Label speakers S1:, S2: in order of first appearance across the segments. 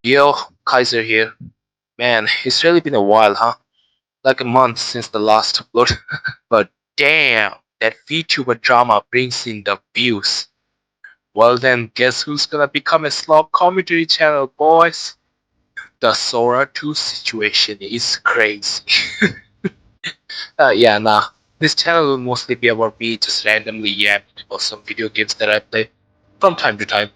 S1: Yo, Kaiser here. Man, it's really been a while, huh? Like a month since the last upload. But damn, that VTuber drama brings in the views. Well then, guess who's gonna become a slog commentary channel, boys? The Sora 2 situation is crazy. Yeah, nah. This channel will mostly be about me just randomly yapping about some video games that I play from time to time.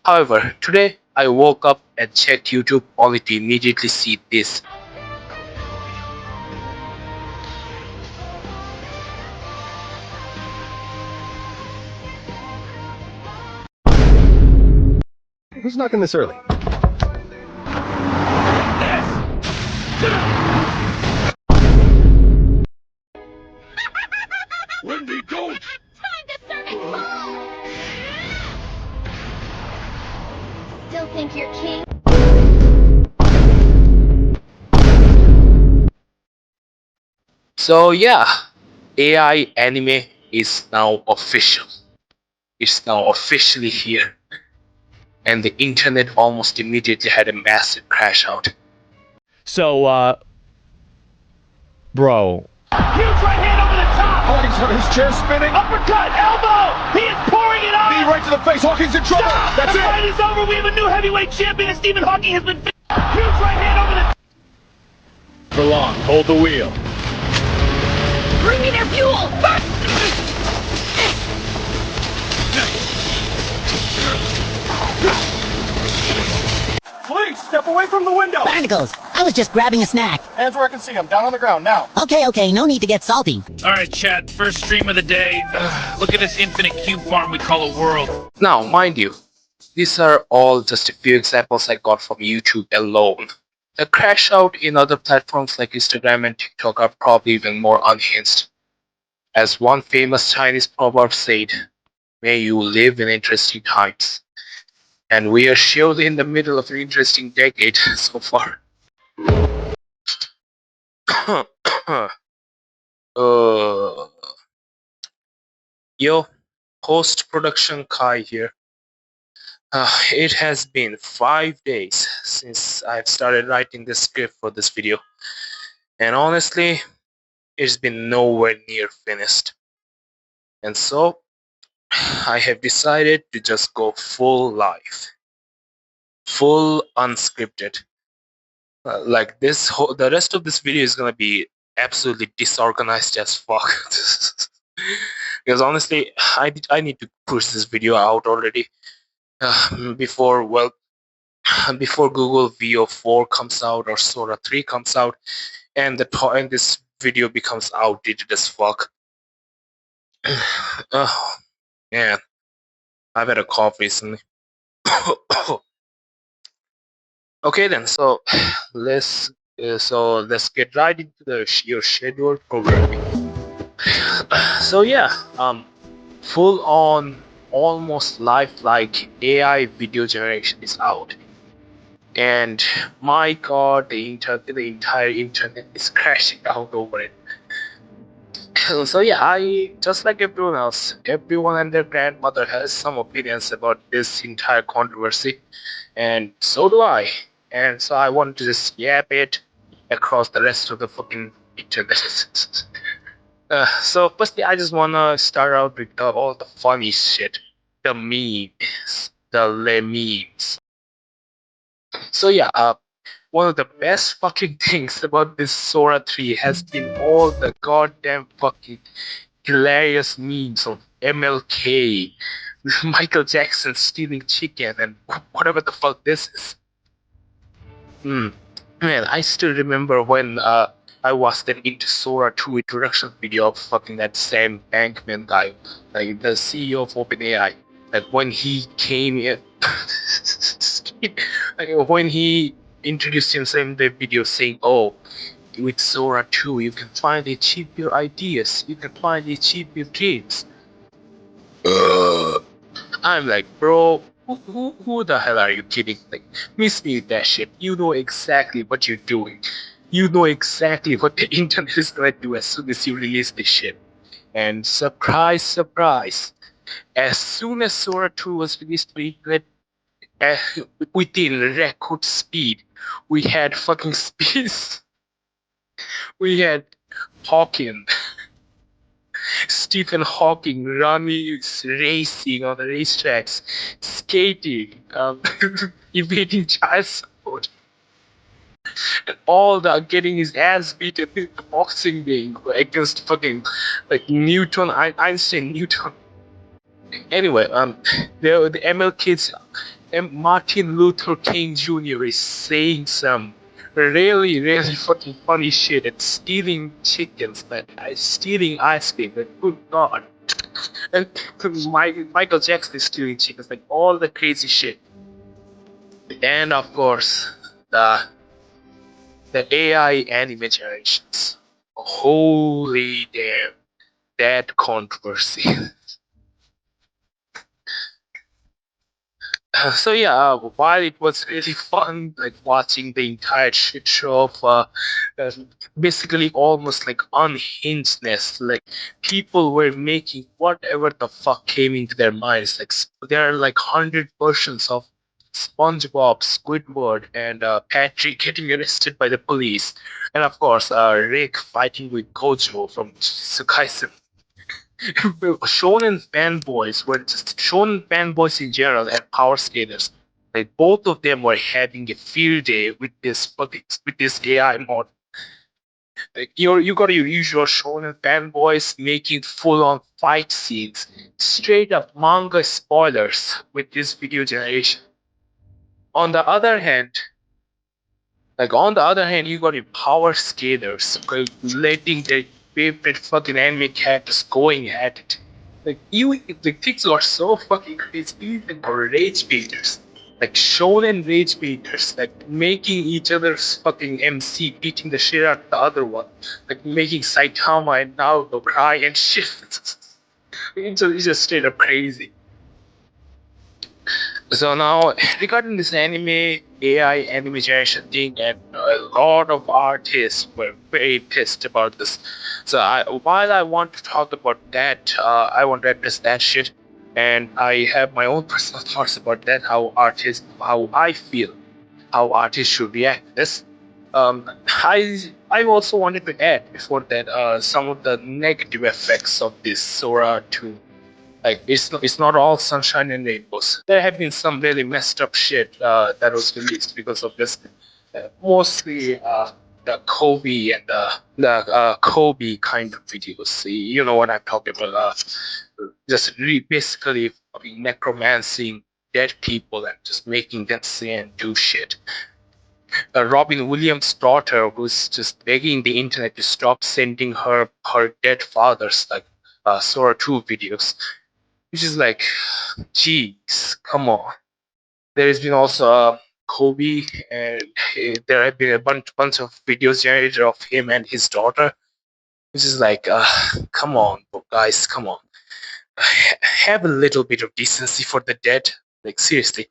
S1: However, today I woke up and checked YouTube only to immediately see this.
S2: Who's knocking this early?
S3: Wendy, don't!
S4: Still think you're king?
S1: So yeah, AI anime is now official. It's now officially here. And the internet almost immediately had a massive crash out.
S2: So, bro.
S3: Huge right hand over the top!
S2: Hawkins got his chair spinning.
S3: Uppercut! Elbow! He is pouring it on!
S2: Knee right to the face. Hawkins in trouble.
S3: Stop!
S2: That's
S3: The
S2: it.
S3: fight is over! We have a new heavyweight champion and Stephen Hawking has been... Huge right hand over the...
S2: For long. Hold the wheel.
S3: Bring me their fuel!
S2: Please step away from the window.
S5: Barnacles, I was just grabbing a snack.
S2: Hands where I can see them. Down on the ground now.
S5: Okay, no need to get salty.
S6: Alright, chat, first stream of the day. Look at this infinite cube farm we call a world.
S1: Now, mind you, these are all just a few examples I got from YouTube alone. The crash out in other platforms like Instagram and TikTok are probably even more unhinged. As one famous Chinese proverb said, may you live in interesting times. And we are surely in the middle of an interesting decade so far. Yo, post-production Kai here. It has been 5 days since I've started writing the script for this video. And honestly, it's been nowhere near finished. And so, I have decided to just go full live. Full unscripted. Like the rest of this video is gonna be absolutely disorganized as fuck. Because honestly, I need to push this video out already before Google VO4 comes out or Sora 3 comes out, and this video becomes outdated as fuck. Oh man, I've had a cough recently. Okay then, so let's get right into your scheduled programming. So yeah, full on almost lifelike AI video generation is out, and my god, the entire internet is crashing out over it. So yeah, I just like everyone else, everyone and their grandmother has some opinions about this entire controversy, and so do I. And so I want to just yap it across the rest of the fucking internet. So firstly, I just wanna start out with all the funny shit, the memes, the memes. So yeah, one of the best fucking things about this Sora 3 has been all the goddamn fucking hilarious memes of MLK, Michael Jackson stealing chicken, and whatever the fuck this is. Man, I still remember when I was then into Sora 2 introduction video of fucking that Sam Bankman guy, like the CEO of OpenAI. Like when he came here, like when he introduced himself in the video saying, "Oh, with Sora 2, you can finally achieve your ideas. You can finally achieve your dreams." I'm like, bro, who the hell are you kidding? Like, miss me with that shit. You know exactly what you're doing. You know exactly what the internet is gonna do as soon as you release this shit. And surprise, surprise, as soon as Sora 2 was released to the internet, uh, within record speed. We had fucking speeds. We had Hawking, Stephen Hawking running, racing on the racetracks, skating, evading child support, and all that getting his ass beaten in the boxing ring against fucking like Newton, Einstein, Newton. Anyway, the ML kids, Martin Luther King Jr. is saying some really fucking funny shit and stealing chickens, but stealing ice cream. Like, good God. And Michael Jackson is stealing chickens, like all the crazy shit. And of course, the AI anime generations. Holy damn, that controversy. So yeah, while it was really fun, like watching the entire shit show of uh, basically almost like unhingedness, like people were making whatever the fuck came into their minds. Like there are like 100 versions of SpongeBob, Squidward, and Patrick getting arrested by the police, and of course, Rick fighting with Gojo from Tsukaisen. Shonen fanboys were just shonen fanboys in general and power skaters. Like both of them were having a field day with this AI mod. Like you got your usual shonen fanboys making full on fight scenes, straight up manga spoilers with this video generation. On the other hand, you got your power skaters letting their favorite fucking anime characters going at it. The things are so fucking crazy. Even for rage baiters, like shonen rage baiters, like making each other's fucking MC beating the shit out of the other one, like making Saitama and Naruto cry and shit. It's just straight up crazy. So now, regarding this anime, AI anime generation thing, and a lot of artists were very pissed about this. So while I want to talk about that, I want to address that shit, and I have my own personal thoughts about that. How I feel, how artists should react to this. I also wanted to add before that some of the negative effects of this Sora 2. Like it's not all sunshine and rainbows. There have been some really messed up shit that was released because of this. Mostly the Kobe and the Kobe kind of videos. You know what I'm talking about? Basically fucking necromancing dead people and just making them say and do shit. Robin Williams' daughter, who's just begging the internet to stop sending her dead father's like Sora 2 videos, which is like, jeez, come on. There has been also Kobe, and there have been a bunch of videos generated of him and his daughter, which is like, come on, guys, come on. Have a little bit of decency for the dead, like seriously.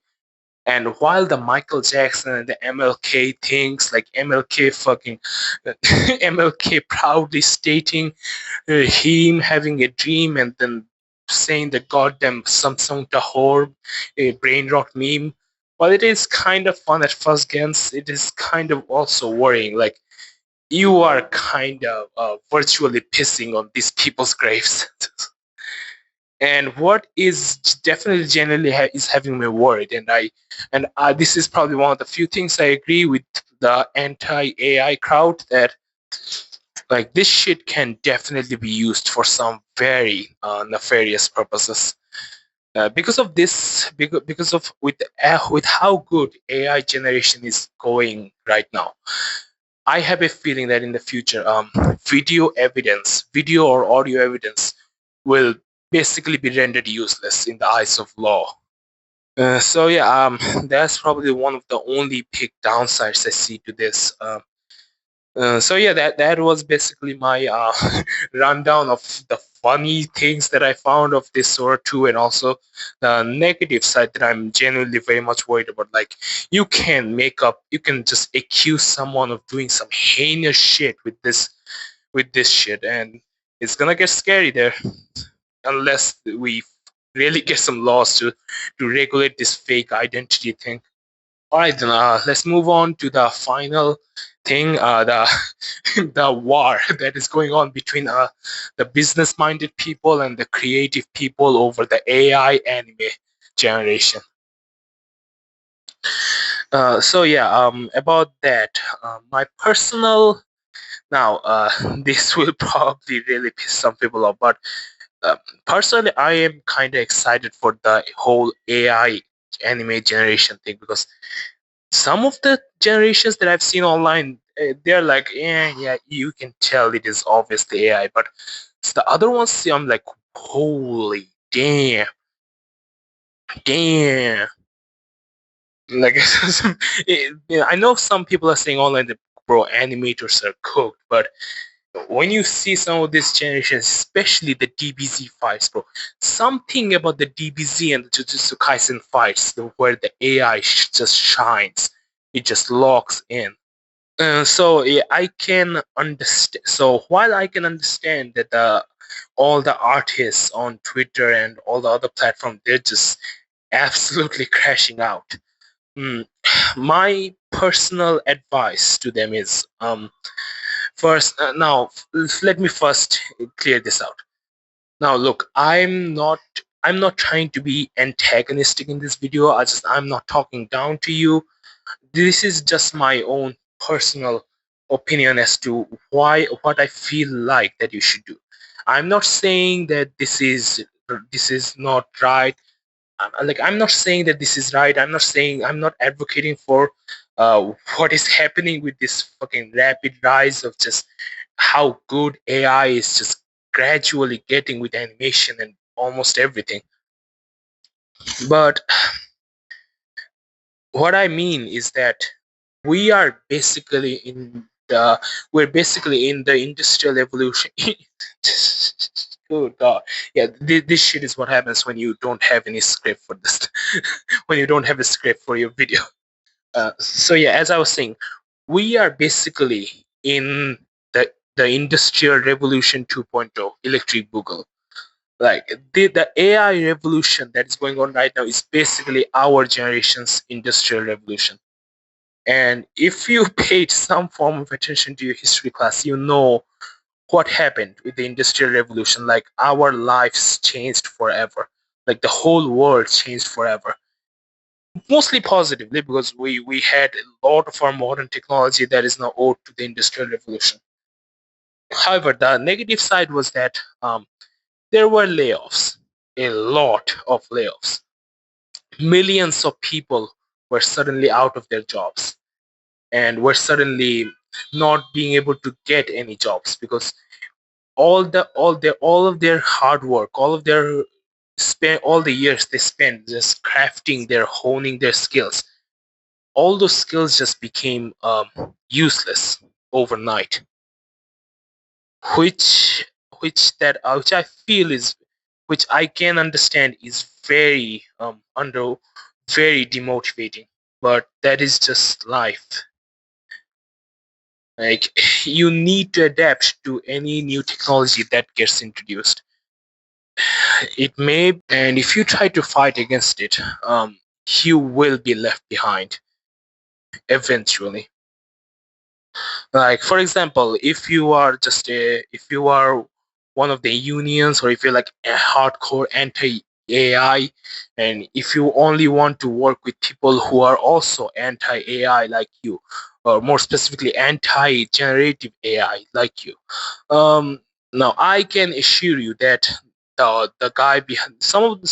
S1: And while the Michael Jackson and the MLK things, like MLK fucking MLK proudly stating him having a dream and then saying the goddamn Samsung Tahor a brain rot meme. While it is kind of fun at first glance, it is kind of also worrying. Like you are kind of virtually pissing on these people's graves. And what is definitely generally is having me worried, and this is probably one of the few things I agree with the anti-AI crowd, that like this shit can definitely be used for some very nefarious purposes. Because of this, because of with how good AI generation is going right now, I have a feeling that in the future, video or audio evidence, will basically be rendered useless in the eyes of law. So yeah, that's probably one of the only big downsides I see to this. So yeah, that was basically my rundown of the funny things that I found of this Sora 2, and also the negative side that I'm genuinely very much worried about. Like you can just accuse someone of doing some heinous shit with this shit, and it's gonna get scary there unless we really get some laws to regulate this fake identity thing. All right, then let's move on to the final thing, the the war that is going on between the business-minded people and the creative people over the AI anime generation. So yeah, about that, my personal now this will probably really piss some people off, but uh, personally, I am kind of excited for the whole AI anime generation thing because some of the generations that I've seen online, they're like, yeah, you can tell it is obviously AI, but it's the other ones, see, I'm like, holy damn, damn. Like, I know some people are saying online that bro, animators are cooked, but when you see some of these generations, especially the DBZ fights, bro, something about the DBZ and the Jujutsu Kaisen fights, where the AI just shines, it just locks in. So yeah, I can understand. So while I can understand that all the artists on Twitter and all the other platforms, they're just absolutely crashing out. Mm, my personal advice to them is first now let me first clear this out. Now look, I'm not trying to be antagonistic in this video. I'm not talking down to you. This is just my own personal opinion as to what I feel like that you should do. I'm not saying that this is not right. I'm not saying that this is right. I'm not advocating for what is happening with this fucking rapid rise of just how good AI is just gradually getting with animation and almost everything. But what I mean is that we are basically in the we're basically in the industrial evolution. Good God. Yeah, this shit is what happens when you don't have any script for this. When you don't have a script for your video. So yeah, as I was saying, we are basically in the industrial revolution 2.0, electric boogaloo. Like the AI revolution that is going on right now is basically our generation's industrial revolution. And if you paid some form of attention to your history class, you know what happened with the industrial revolution. Like our lives changed forever. Like the whole world changed forever. Mostly positively because we had a lot of our modern technology that is now owed to the industrial revolution. However, the negative side was that there were layoffs, a lot of layoffs. Millions of people were suddenly out of their jobs and were suddenly not being able to get any jobs because all of their hard work, all of their spend all the years they spent just crafting their honing their skills, all those skills just became useless overnight, which which I feel is which I can understand is very very demotivating, but that is just life. Like you need to adapt to any new technology that gets introduced. It may, and if you try to fight against it, you will be left behind eventually. Like for example, if you are one of the unions, or if you're like a hardcore anti AI, and if you only want to work with people who are also anti AI like you, or more specifically anti generative AI like you, um now I can assure you that the guy behind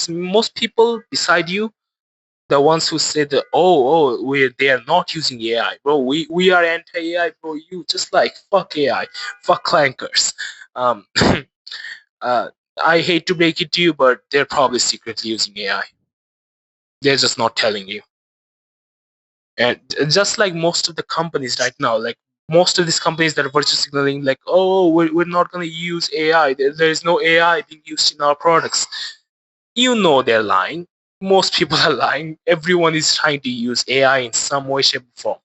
S1: most people beside you, the ones who said that, they are not using AI, bro. We are anti AI, bro. You just like fuck AI, fuck clankers. Um, uh, I hate to break it to you, but they're probably secretly using AI. They're just not telling you. And just like most of the companies right now, like most of these companies that are virtue signaling, like, oh, we're not going to use AI. There is no AI being used in our products. You know they're lying. Most people are lying. Everyone is trying to use AI in some way, shape, or form.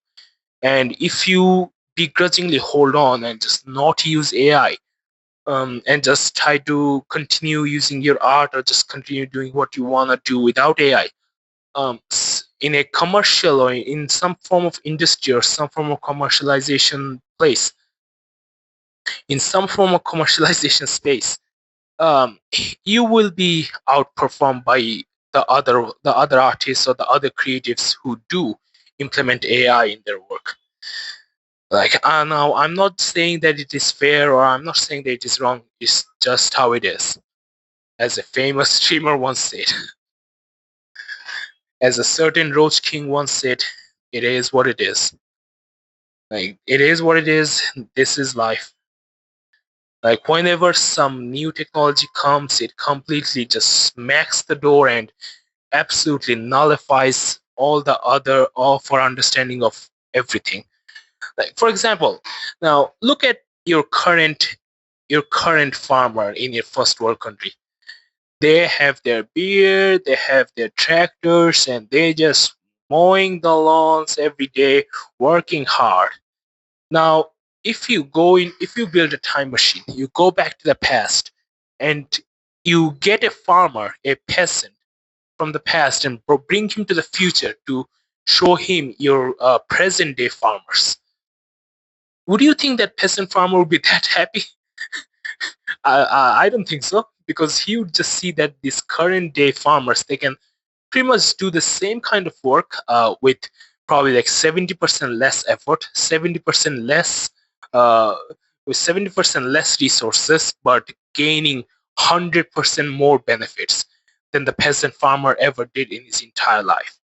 S1: And if you begrudgingly hold on and just not use AI, and just try to continue using your art or just continue doing what you want to do without AI. In a commercial or in some form of industry or some form of commercialization place, in some form of commercialization space, um, you will be outperformed by the other artists or the other creatives who do implement AI in their work. Like now, I'm not saying that it is fair or I'm not saying that it is wrong. It's just how it is. As a famous streamer once said, as a certain Roach King once said, it is what it is. Like it is what it is. This is life. Like whenever some new technology comes, it completely just smacks the door and absolutely nullifies all of our understanding of everything. Like for example, now look at your current farmer in your first world country. They have their beer, they have their tractors, and they just mowing the lawns every day, working hard. Now, if you build a time machine, you go back to the past, and you get a farmer, a peasant from the past, and bring him to the future to show him your present day farmers. Would you think that peasant farmer would be that happy? I don't think so, because he would just see that these current day farmers, they can pretty much do the same kind of work with probably like 70% less effort, 70% less uh, with 70% less resources, but gaining 100% more benefits than the peasant farmer ever did in his entire life.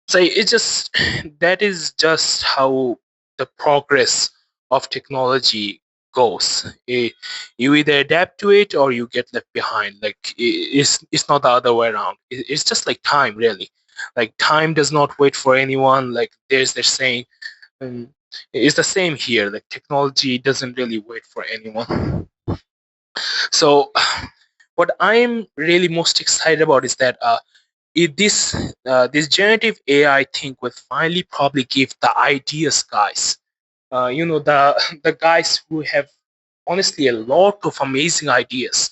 S1: So it's just that is just how the progress of technology goes. You either adapt to it or you get left behind. Like it's not the other way around. It's just like time, really. Like time does not wait for anyone. Like there's this saying, um, it's the same here. Like technology doesn't really wait for anyone. So what I'm really most excited about is that this generative AI thing will finally probably give the ideas guys, the the guys who have honestly a lot of amazing ideas,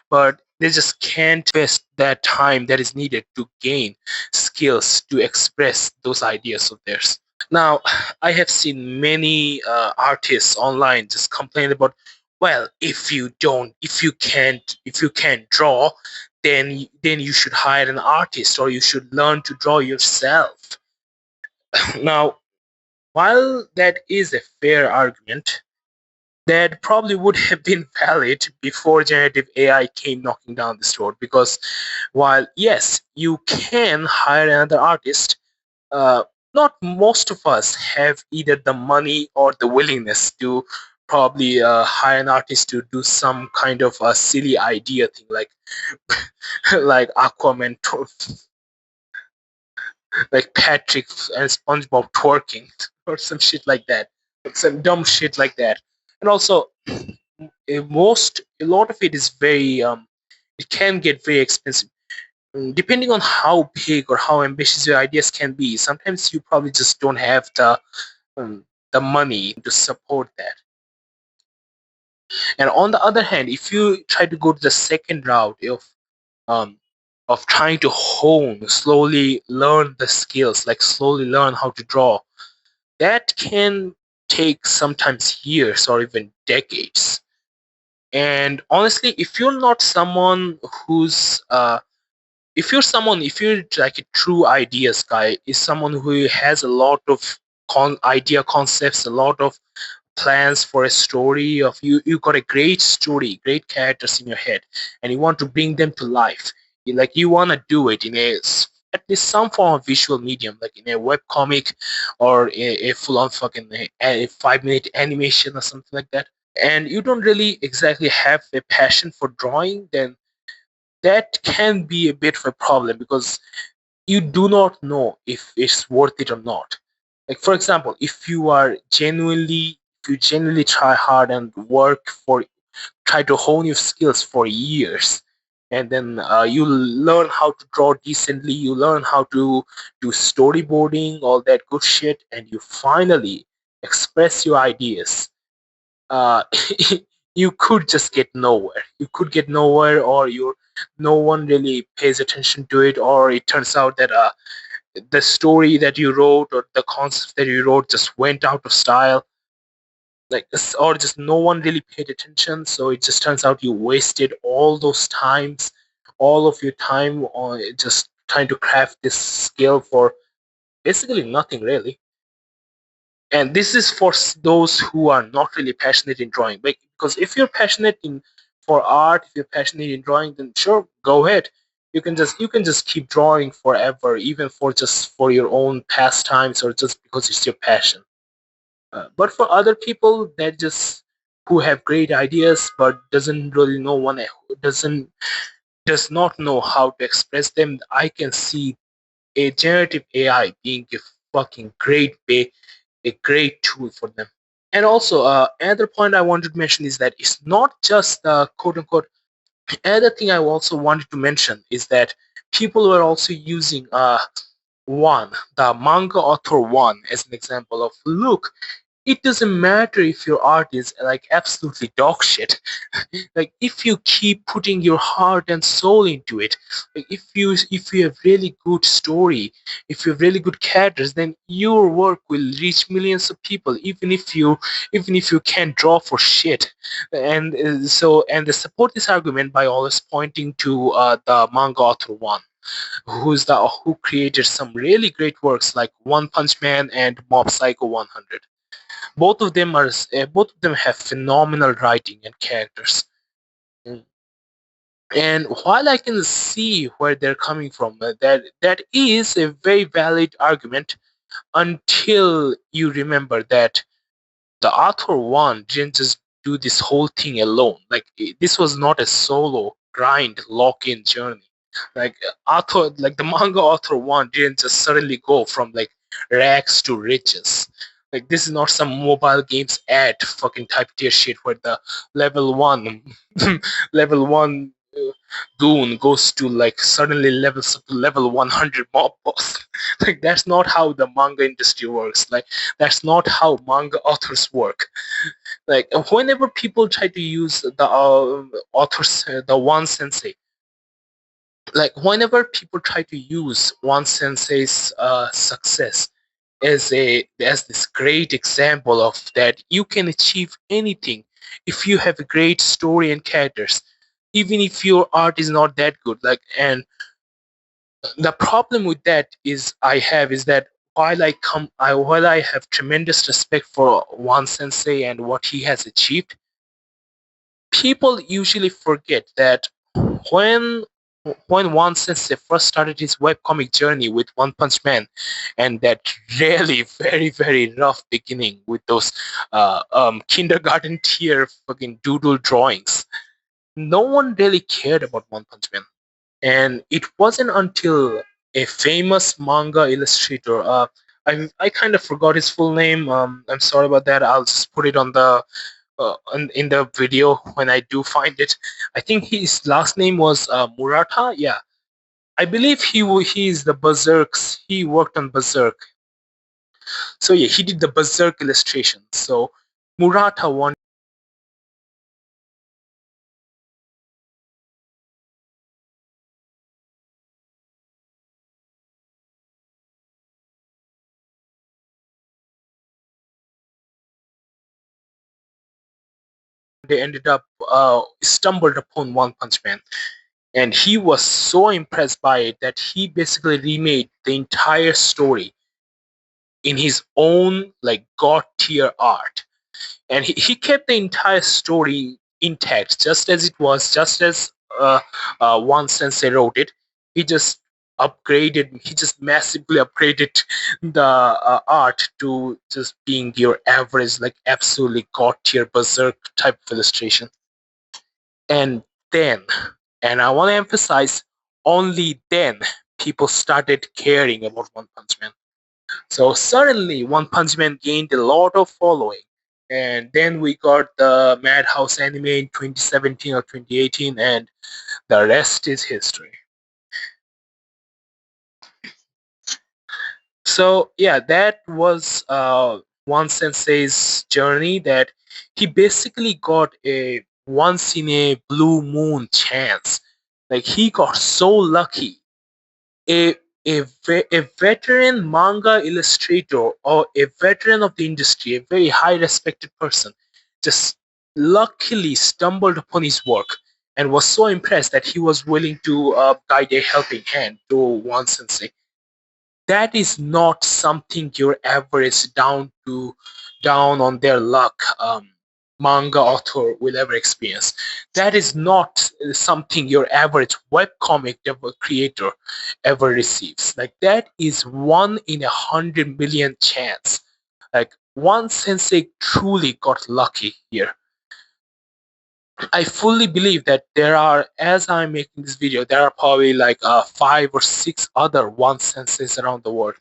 S1: but they just can't invest that time that is needed to gain skills to express those ideas of theirs. Now, I have seen many artists online just complain about, well, if you can't draw, then you should hire an artist or you should learn to draw yourself. Now, while that is a fair argument, that probably would have been valid before generative AI came knocking down this road. Because while yes, you can hire another artist, uh, not most of us have either the money or the willingness to probably hire an artist to do some kind of a silly idea thing like like Aquaman, like Patrick and SpongeBob twerking or some shit like that, some dumb shit like that. And also, a lot of it is very it can get very expensive. Depending on how big or how ambitious your ideas can be, sometimes you probably just don't have the money to support that. And on the other hand, if you try to go to the second route um, of trying to hone, slowly learn the skills, like slowly learn how to draw, that can take sometimes years or even decades. And honestly, if you're not someone who's if you're like a true ideas guy, is someone who has a lot of idea concepts, a lot of plans for a story of you got a great story, great characters in your head, and you want to bring them to life. You want to do it in at least some form of visual medium, like in a web comic or a full-on fucking a 5-minute animation or something like that. And you don't really exactly have a passion for drawing, then that can be a bit of a problem because you do not know if it's worth it or not. Like for example, if you genuinely try hard and try to hone your skills for years, and then you learn how to draw decently, you learn how to do storyboarding, all that good shit, and you finally express your ideas. uh, you could just get nowhere. You could get nowhere, or no one really pays attention to it, or it turns out that the story that you wrote or the concept that you wrote just went out of style, or just no one really paid attention. So it just turns out you wasted all of your time on just trying to craft this skill for basically nothing really. And this is for those who are not really passionate in drawing, because if you're passionate in for art, if you're passionate in drawing, then sure, go ahead. You can just keep drawing forever, even for just for your own pastimes, or just because it's your passion. But for other people that just who have great ideas but doesn't really know one doesn't does not know how to express them, I can see a generative AI being a fucking a great tool for them. And also, another point I wanted to mention is that it's not just the quote unquote. Another thing I also wanted to mention is that people were also using the manga author one, as an example of, look, it doesn't matter if your art is like absolutely dog shit. Like, if you keep putting your heart and soul into it, like if you have really good story, if you have really good characters, then your work will reach millions of people, even if you can't draw for shit. And they support this argument by always pointing to the manga author one, who created some really great works like One Punch Man and Mob Psycho 100. Both of them have phenomenal writing and characters. Mm. And while I can see where they're coming from, that is a very valid argument, until you remember that the author one didn't just do this whole thing alone. This was not a solo grind lock-in journey. The manga author one didn't just suddenly go from like rags to riches. Like, this is not some mobile games ad fucking type tier shit where the level one level one goon goes to like suddenly levels up to level 100 mob boss. Like, that's not how the manga industry works. Like, that's not how manga authors work. Like, whenever people try to use the authors the one sensei, like whenever people try to use one sensei's success as this great example of that you can achieve anything if you have a great story and characters, even if your art is not that good. And the problem with that is that while I have tremendous respect for one sensei and what he has achieved, people usually forget that when when one sensei first started his webcomic journey with One Punch Man, and that really very very rough beginning with those kindergarten tier fucking doodle drawings, no one really cared about One Punch Man. And it wasn't until a famous manga illustrator, I kind of forgot his full name. I'm sorry about that. I'll just put it on the in the video when I do find it. I think his last name was Murata. Yeah, I believe he's the Berserks. He worked on Berserk. So yeah, he did the Berserk illustration. So Murata wanted they ended up stumbled upon One Punch Man, and he was so impressed by it that he basically remade the entire story in his own like god tier art. And he kept the entire story intact, just as it was, just as one sensei wrote it. He just massively upgraded the art to just being your average, like absolutely god tier berserk type of illustration. And then, and I want to emphasize, only then people started caring about One Punch Man. So suddenly, One Punch Man gained a lot of following, and then we got the Madhouse anime in 2017 or 2018, and the rest is history. So yeah, that was one sensei's journey that he basically got a once in a blue moon chance. Like he got so lucky. A a veteran manga illustrator or a veteran of the industry, a very high respected person, just luckily stumbled upon his work and was so impressed that he was willing to guide a helping hand to one sensei. That is not something your average down on their luck manga author will ever experience. That is not something your average webcomic creator ever receives. Like that is 1 in 100 million chance. Like one sensei truly got lucky here. I fully believe that there are, as I'm making this video, there are probably like 5 or 6 other one senseis around the world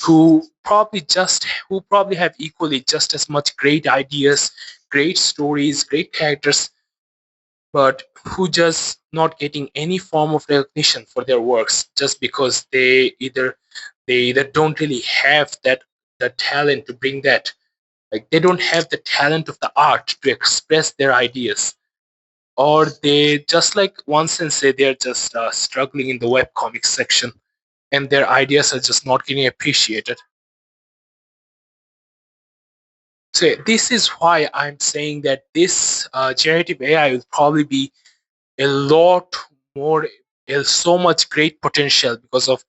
S1: who probably have equally just as much great ideas, great stories, great characters, but who just not getting any form of recognition for their works just because they either don't really have that the talent to bring that, like they don't have the talent of the art to express their ideas, or they just like one sensei they're just struggling in the webcomics section and their ideas are just not getting appreciated. So this is why I'm saying that this generative AI will probably be a lot more, so much great potential because of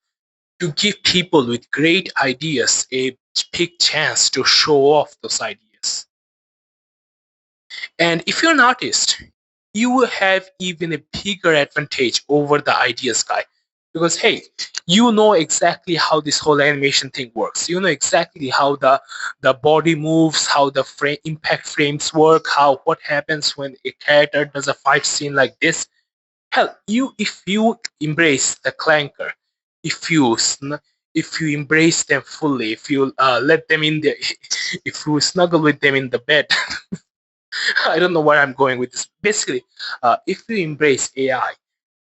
S1: to give people with great ideas a big chance to show off those ideas. And if you're an artist, you will have even a bigger advantage over the ideas guy because hey, you know exactly how this whole animation thing works. You know exactly how the body moves, how the impact frames work, how what happens when a character does a fight scene like this. Hell, if you embrace the clanker, if you if you embrace them fully, if you let them in the if you snuggle with them in the bed. I don't know where I'm going with this. Basically, if you embrace AI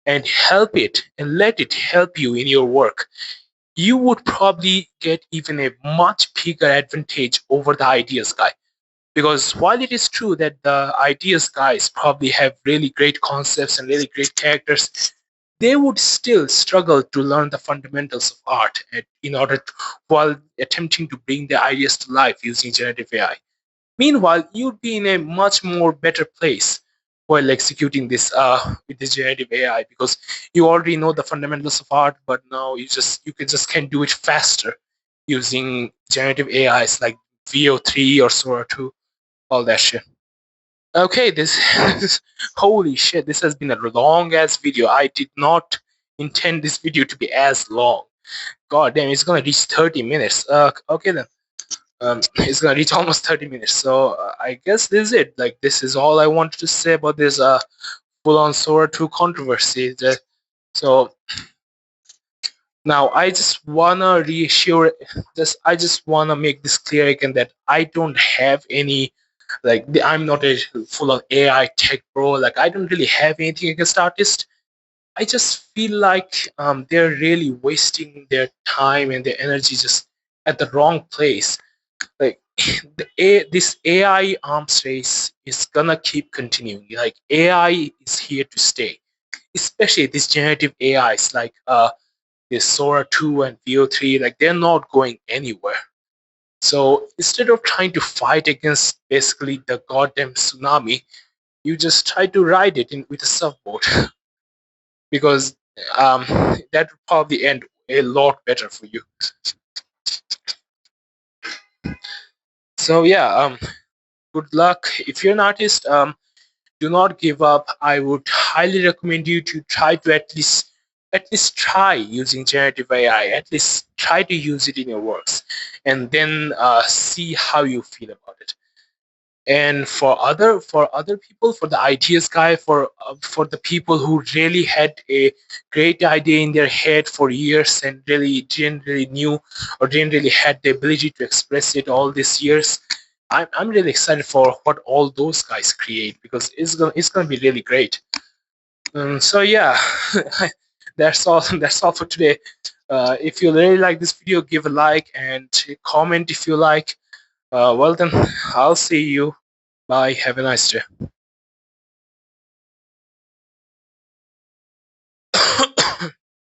S1: and help it and let it help you in your work, you would probably get even a much bigger advantage over the ideas guy. Because while it is true that the ideas guys probably have really great concepts and really great characters, they would still struggle to learn the fundamentals of art in order to, while attempting to bring their ideas to life using generative AI. Meanwhile, you'd be in a much more better place while executing this with this generative AI because you already know the fundamentals of art, but now you can just can do it faster using generative AIs like VO3 or Sora 2, all that shit. Okay, holy shit, this has been a long ass video. I did not intend this video to be as long. God damn, it's gonna reach 30 minutes. Okay then. It's gonna reach almost 30 minutes. So I guess this is it. Like this is all I wanted to say about this full-on Sora 2 controversy. So now I just wanna reassure, I just wanna make this clear again that I don't have any like I'm not a full of AI tech bro. Like I don't really have anything against artists. I just feel like they're really wasting their time and their energy just at the wrong place. Like this AI arms race is gonna keep continuing. Like AI is here to stay, especially these generative AIs like this Sora 2 and VO3. Like they're not going anywhere. So instead of trying to fight against basically the goddamn tsunami, you just try to ride it in with a surfboard because that would probably end a lot better for you. So yeah, good luck if you're an artist. Do not give up. I would highly recommend you to try to at least try using generative AI. At least try to use it in your works, and then see how you feel about it. And for other people, for the ideas guy, for the people who really had a great idea in their head for years and really didn't really knew or didn't really had the ability to express it all these years, I'm really excited for what all those guys create because it's gonna be really great. So yeah, that's all for today. If you really like this video, give a like and comment if you like. Well then, I'll see you. Bye. Have a nice day.